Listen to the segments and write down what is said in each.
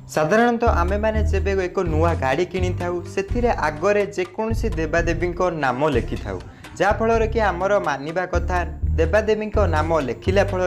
साधारणतः आमे माने जेबे एक नुआ गाड़ी किनी थाउ सेथिरे आगरे जेकोसी देवादेवी नाम लिखि थाउ जा फल कि आमर मानिबा कथा देवादेवी नाम लिखिला फल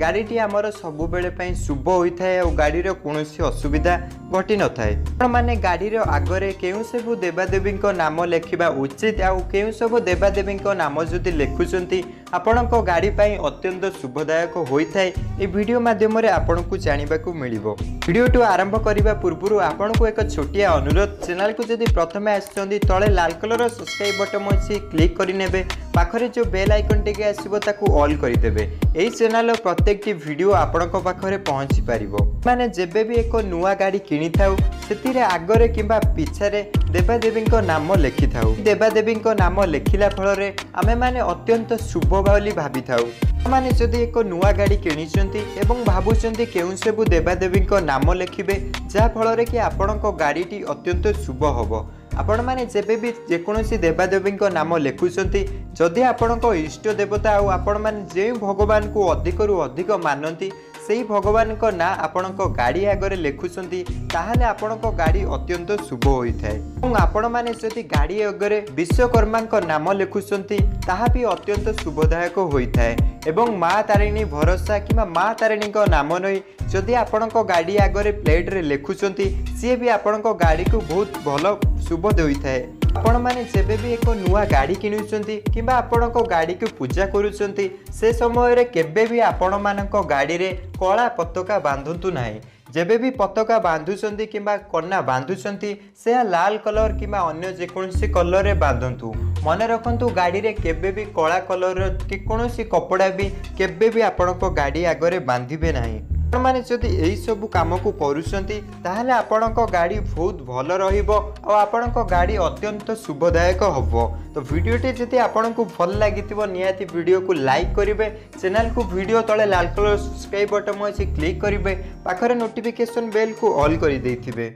गाड़ीटी आमर सबु बेले शुभ होता है और गाड़ी कौन असुविधा घटी न था मैंने गाड़ी आगरे केउ सब देवादेवी नाम लिखा उचित आउ केउ सब देवादेवी नाम जदि लिखुंट आपण गाड़ी अत्यंत शुभदायक होता है ये वीडियो माध्यम आपन को जानवा को मिल वीडियो आरंभ करने पूर्व आपन को एक छोटिया अनुरोध चैनल को जदि प्रथम आसते तले लाल कलर सब्सक्राइब बटन अच्छी क्लिक करने पाखरे जो बेल आइकन टे आसो ताकू ऑल करदेवे यही चैनल प्रत्येक वीडियो आपण पाखरे पहुंची पारिबो माने जेबे भी एक नुआ गाड़ी किनी थाउ सेतिरे आगरे किंबा पिछारे देवादेवी नाम लिखि थाउ देवादेवी नाम लिखिला फल आमे माने अत्यंत शुभ बोली भाभी थाउ माने जदि एक नुआ गाड़ी किनिचंती एवं भाबुचंती केउ सब देवादेवी नाम लिखिबे जा फल कि आपणको गाड़ीटी अत्यंत शुभ हबो आपण माने जेबे भी जेकोसी देवादेवी नाम लिखुंट जदि आपण इष्ट देवता आउ आपण माने जे भगवान को अधिक रु अधिक मानती से भगवान को ना आपण गाड़ी आगे लिखुंट ताहले आपण गाड़ी अत्यंत शुभ होता है आपण माने जदि गाड़ी आगे विश्वकर्मा नाम लिखुंट ताहा भी अत्यंत शुभदायक होता है एवं माँ तारिणी भरोसा कि माँ तारिणी नाम नहीं जदि आपण गाड़ी आगे प्लेट रे लिखुंट सी भी आपण गाड़ी को बहुत भल शुभ होता है आपण माने जेबे भी एक नुआ गाड़ी किनुचंती किंबा आपण गाड़ी को पूजा करूचंती से समय रे केबे भी आपण मानक गाड़ी रे कला पताका बांधतु नाही जेबे भी पताका बांधुचंती किंबा कन्ना बांधुचंती से लाल कलर किंबा अन्य जेकोसी कलर रे बांधतु मन रखंतु गाड़ी रे केबे भी कला कलर कि कोनोसी कपड़ा भी केबे भी आपण गाड़ी आगे बांधिबे नाही माने जदि यही सब काम को करुछंती ताहले आपणको गाड़ी बहुत भल रहिबो और आपणको गाड़ी अत्यंत शुभदायक हबो तो वीडियोटी जदि आपणको भल लागितिबो नियाती वीडियो को लाइक करिवे चैनल को वीडियो तले लाल कलर सब्सक्राइब बटन अछि क्लिक करिवे पाखरे नोटिफिकेशन बेल को ऑल करि देथिबे।